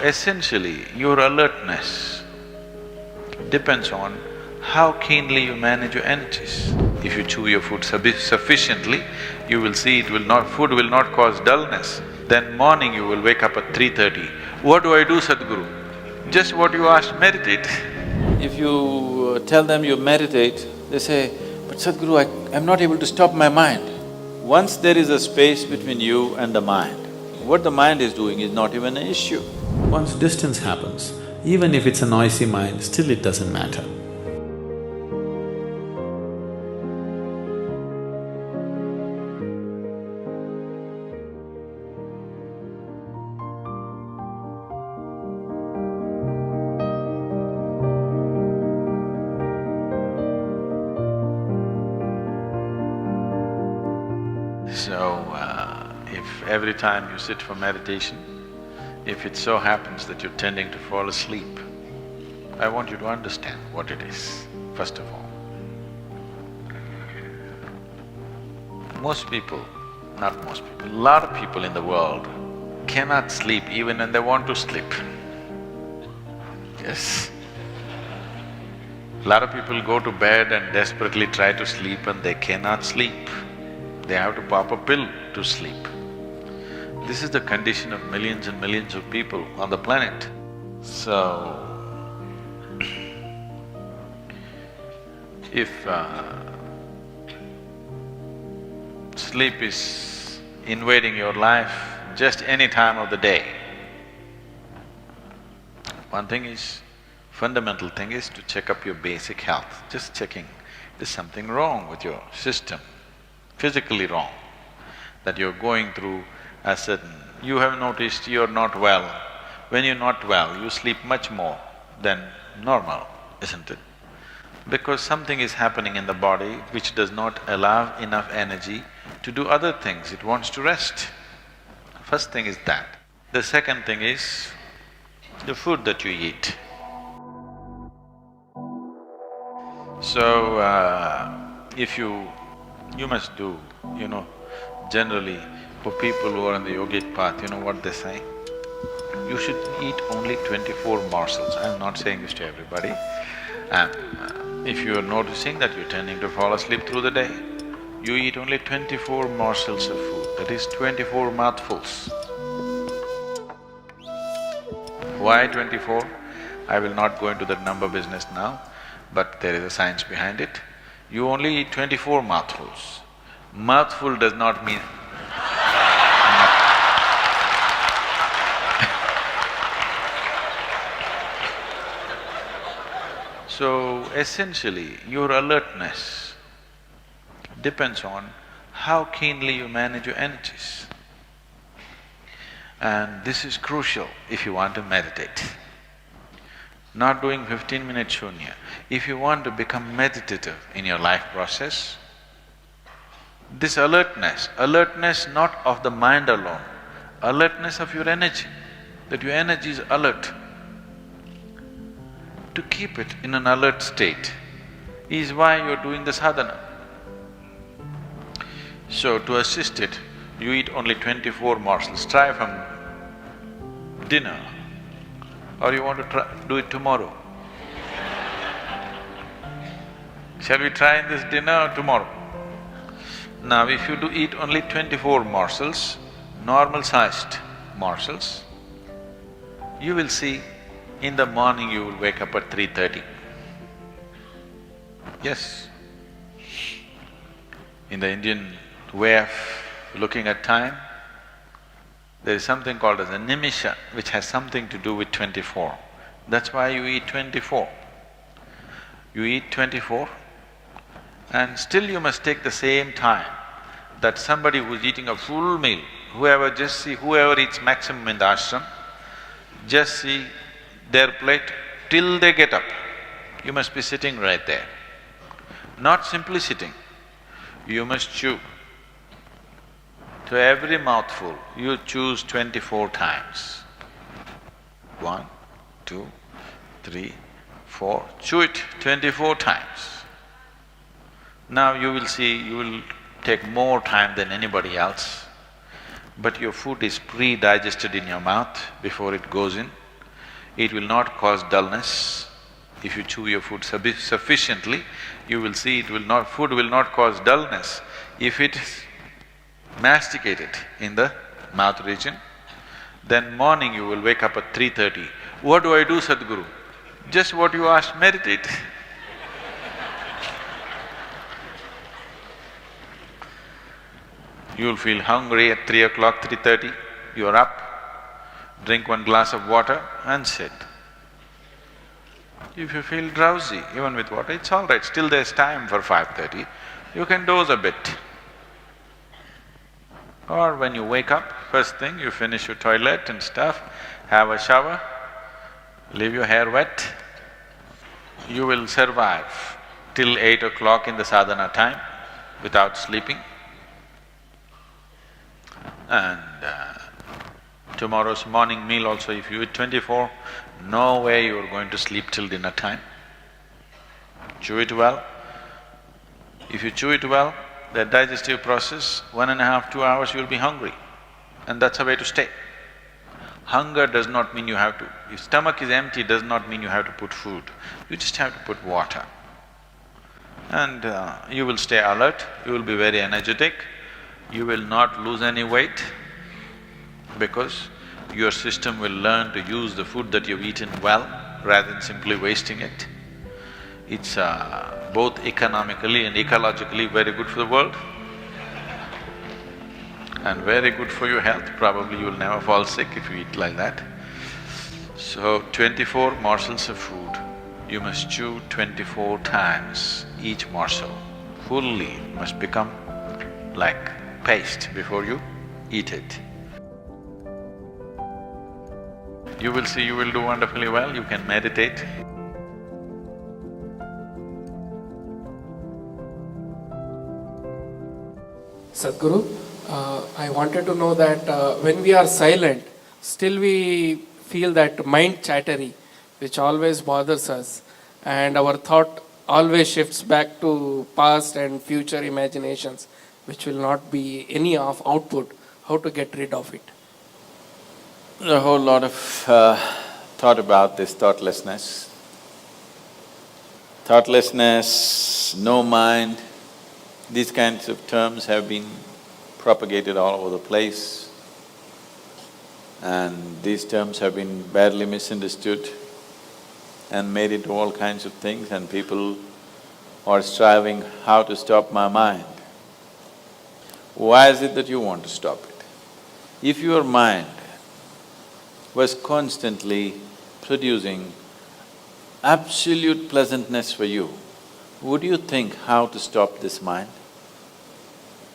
essentially, your alertness depends on how keenly you manage your energies. If you chew your food sufficiently, you will see food will not cause dullness. Then morning you will wake up at 3:30. What do I do, Sadhguru? Just what you asked, meditate. If you tell them you meditate, they say, but Sadhguru, I'm not able to stop my mind. Once there is a space between you and the mind, what the mind is doing is not even an issue. Once distance happens, even if it's a noisy mind, still it doesn't matter. So, if every time you sit for meditation, if it so happens that you're tending to fall asleep, I want you to understand what it is, first of all. Most people, not most people, a lot of people in the world cannot sleep even when they want to sleep. Yes. A lot of people go to bed and desperately try to sleep and they cannot sleep. They have to pop a pill to sleep. This is the condition of millions and millions of people on the planet. So, if sleep is invading your life just any time of the day, one thing is, fundamental thing is to check up your basic health, just checking, there's something wrong with your system, physically wrong, that you're going through a certain… You have noticed you're not well. When you're not well, you sleep much more than normal, isn't it? Because something is happening in the body which does not allow enough energy to do other things, it wants to rest. First thing is that. The second thing is the food that you eat. So, if you must do, generally for people who are on the yogic path, you know what they say? You should eat only 24 morsels. I'm not saying this to everybody. If you're noticing that you're tending to fall asleep through the day, you eat only 24 morsels of food, that is 24 mouthfuls. Why 24? I will not go into that number business now, but there is a science behind it. You only eat 24 mouthfuls. Mouthful does not mean So, essentially, your alertness depends on how keenly you manage your energies. And this is crucial if you want to meditate. Not doing 15-minute shunya. If you want to become meditative in your life process, this alertness not of the mind alone, alertness of your energy, that your energy is alert. To keep it in an alert state is why you're doing the sadhana. So to assist it, you eat only 24 morsels. Try from dinner, or you want to do it tomorrow? Shall we try in this dinner or tomorrow? Now, if you do eat only 24 morsels, normal-sized morsels, you will see in the morning you will wake up at 3:30. Yes. In the Indian way of looking at time, there is something called as a nimisha, which has something to do with 24. That's why you eat 24. You eat 24 and still you must take the same time that somebody who's eating a full meal, whoever eats maximum in the ashram, just see their plate till they get up. You must be sitting right there. Not simply sitting, you must chew. To every mouthful, you choose 24 times. 1, 2, 3, 4, chew it 24 times. Now you will see, you will take more time than anybody else, but your food is pre-digested in your mouth before it goes in. It will not cause dullness. If you chew your food sufficiently, you will see food will not cause dullness. If it is masticated in the mouth region, then morning you will wake up at 3:30. What do I do, Sadhguru? Just what you asked, meditate. You'll feel hungry at 3 o'clock, 3:30, you're up, drink one glass of water and sit. If you feel drowsy, even with water, it's all right, still there's time for 5:30, you can doze a bit. Or when you wake up, first thing you finish your toilet and stuff, have a shower, leave your hair wet, you will survive till 8 o'clock in the sadhana time without sleeping. And tomorrow's morning meal also, if you eat 24, no way you're going to sleep till dinner time. Chew it well. If you chew it well, the digestive process, 1.5, 2 hours you'll be hungry, and that's a way to stay. Hunger does not mean you have to… If stomach is empty, does not mean you have to put food, you just have to put water. And you will stay alert, you will be very energetic, you will not lose any weight because your system will learn to use the food that you've eaten well rather than simply wasting it. It's both economically and ecologically very good for the world and very good for your health. Probably you'll never fall sick if you eat like that. So, 24 morsels of food, you must chew 24 times each morsel. Fully must become like paste before you eat it. You will see you will do wonderfully well, you can meditate. Sadhguru, I wanted to know that when we are silent, still we feel that mind chattery which always bothers us, and our thought always shifts back to past and future imaginations which will not be any of output. How to get rid of it? There's a whole lot of thought about this thoughtlessness. Thoughtlessness, no mind, these kinds of terms have been propagated all over the place, and these terms have been badly misunderstood and made into all kinds of things, and people are striving how to stop my mind. Why is it that you want to stop it? If your mind was constantly producing absolute pleasantness for you, would you think how to stop this mind?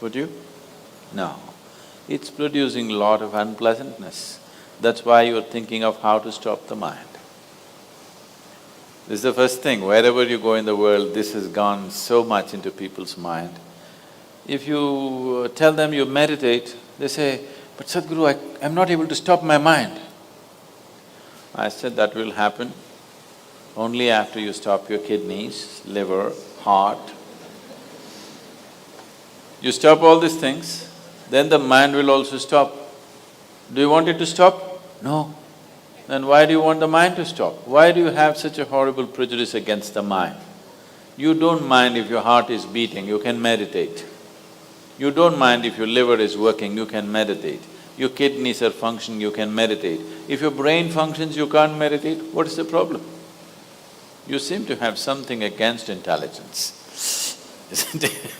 Would you? No. It's producing a lot of unpleasantness. That's why you're thinking of how to stop the mind. This is the first thing, wherever you go in the world, this has gone so much into people's mind. If you tell them you meditate, they say, but Sadhguru, I'm not able to stop my mind. I said that will happen only after you stop your kidneys, liver, heart. You stop all these things, then the mind will also stop. Do you want it to stop? No. Then why do you want the mind to stop? Why do you have such a horrible prejudice against the mind? You don't mind if your heart is beating, you can meditate. You don't mind if your liver is working, you can meditate. Your kidneys are functioning, you can meditate. If your brain functions, you can't meditate, what is the problem? You seem to have something against intelligence, isn't it?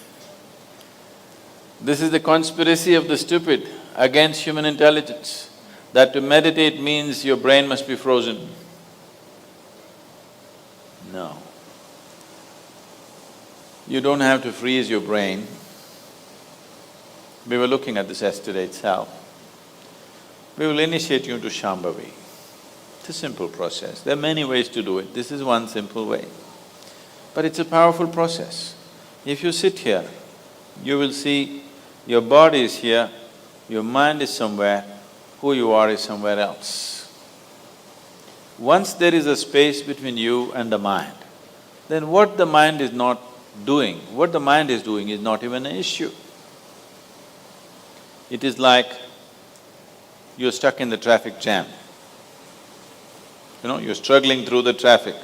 This is the conspiracy of the stupid against human intelligence, that to meditate means your brain must be frozen. No. You don't have to freeze your brain. We were looking at this yesterday itself. We will initiate you into Shambhavi. It's a simple process. There are many ways to do it, this is one simple way. But it's a powerful process. If you sit here, you will see your body is here, your mind is somewhere, who you are is somewhere else. Once there is a space between you and the mind, then what the mind is not doing, what the mind is doing is not even an issue. It is like you're stuck in the traffic jam. you're struggling through the traffic.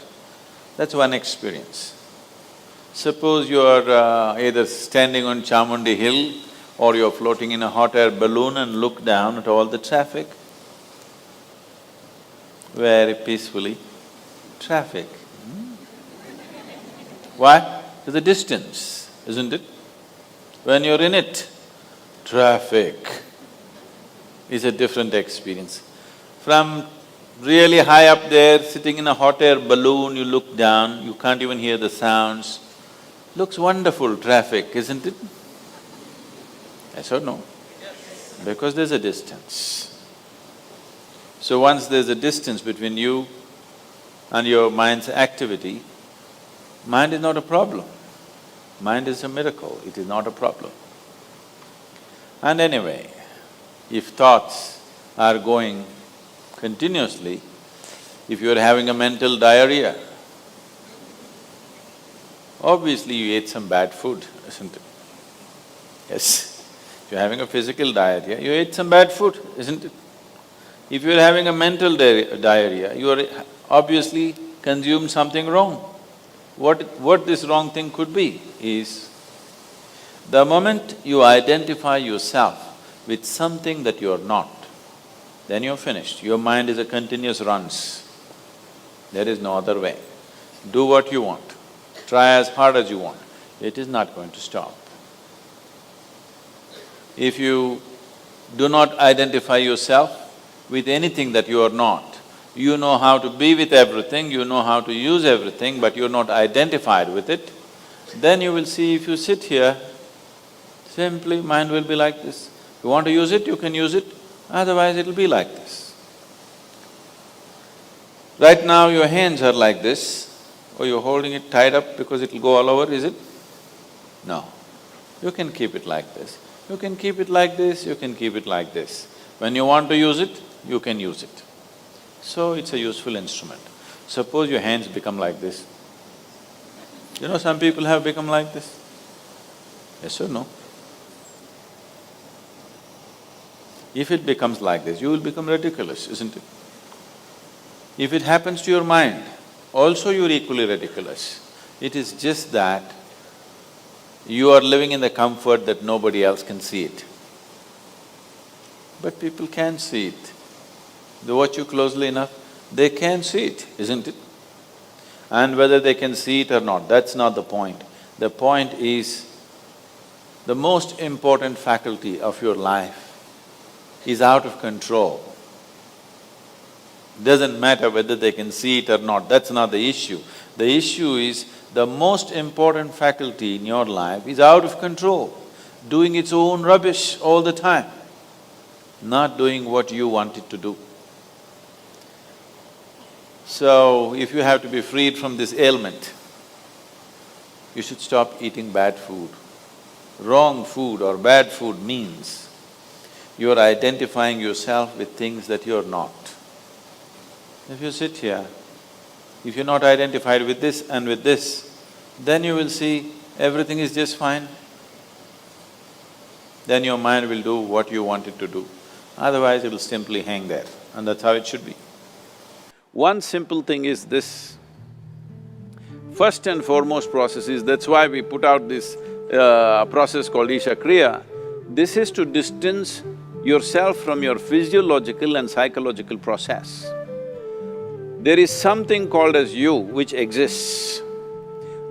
That's one experience. Suppose you are either standing on Chamundi Hill or you're floating in a hot air balloon and look down at all the traffic. Very peacefully, traffic. Why? There's a distance, isn't it? When you're in it, traffic is a different experience. From really high up there, sitting in a hot air balloon, you look down, you can't even hear the sounds. Looks wonderful, traffic, isn't it? Yes or no? Because there's a distance. So once there's a distance between you and your mind's activity, mind is not a problem. Mind is a miracle, it is not a problem. And anyway, if thoughts are going continuously, if you're having a mental diarrhea, obviously you ate some bad food, isn't it? Yes. If you're having a physical diarrhea, you ate some bad food, isn't it? If you're having a mental diarrhea, you are obviously consumed something wrong. What this wrong thing could be is, the moment you identify yourself with something that you're not, then you're finished. Your mind is a continuous runs. There is no other way. Do what you want, try as hard as you want, it is not going to stop. If you do not identify yourself with anything that you are not, you know how to be with everything, you know how to use everything, but you're not identified with it, then you will see if you sit here, simply mind will be like this. You want to use it, you can use it, otherwise it'll be like this. Right now your hands are like this, or you're holding it tied up because it'll go all over, is it? No. You can keep it like this. You can keep it like this, you can keep it like this. When you want to use it, you can use it. So it's a useful instrument. Suppose your hands become like this. Some people have become like this. Yes or no? If it becomes like this, you will become ridiculous, isn't it? If it happens to your mind, also you're equally ridiculous. It is just that you are living in the comfort that nobody else can see it. But people can see it. They watch you closely enough, they can see it, isn't it? And whether they can see it or not, that's not the point. The point is, the most important faculty of your life is out of control. Doesn't matter whether they can see it or not, that's not the issue. The issue is, the most important faculty in your life is out of control, doing its own rubbish all the time, not doing what you want it to do. So, if you have to be freed from this ailment, you should stop eating bad food. Wrong food or bad food means you are identifying yourself with things that you're not. If you sit here, if you're not identified with this and with this, then you will see everything is just fine. Then your mind will do what you want it to do. Otherwise, it will simply hang there, and that's how it should be. One simple thing is this. First and foremost process is, that's why we put out this process called Isha Kriya. This is to distance yourself from your physiological and psychological process. There is something called as you which exists.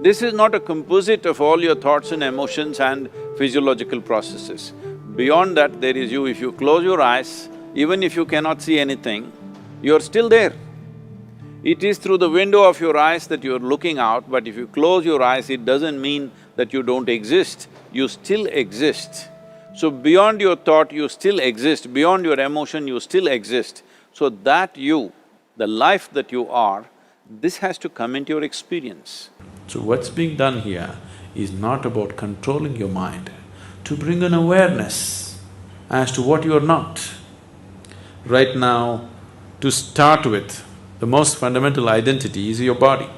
This is not a composite of all your thoughts and emotions and physiological processes. Beyond that, there is you. If you close your eyes, even if you cannot see anything, you're still there. It is through the window of your eyes that you're looking out, but if you close your eyes, it doesn't mean that you don't exist, you still exist. So beyond your thought, you still exist, beyond your emotion, you still exist. So that you, the life that you are, this has to come into your experience. So what's being done here is not about controlling your mind, to bring an awareness as to what you are not. Right now, to start with, the most fundamental identity is your body.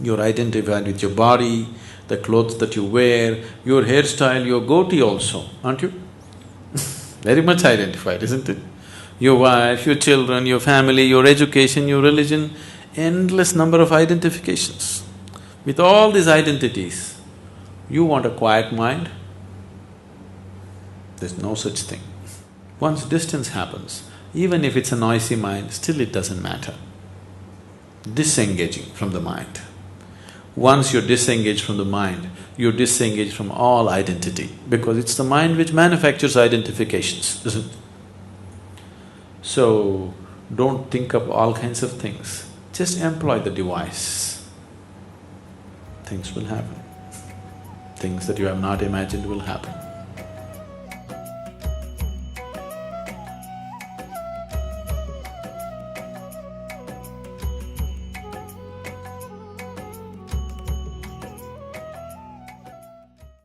You're identified with your body, the clothes that you wear, your hairstyle, your goatee also, aren't you? Very much identified, isn't it? your wife, your children, your family, your education, your religion, endless number of identifications. With all these identities, you want a quiet mind? There's no such thing. Once distance happens, even if it's a noisy mind, still it doesn't matter. Disengaging from the mind. Once you're disengaged from the mind, you're disengaged from all identity, because it's the mind which manufactures identifications, isn't it? So, don't think of all kinds of things, just employ the device. Things will happen. Things that you have not imagined will happen.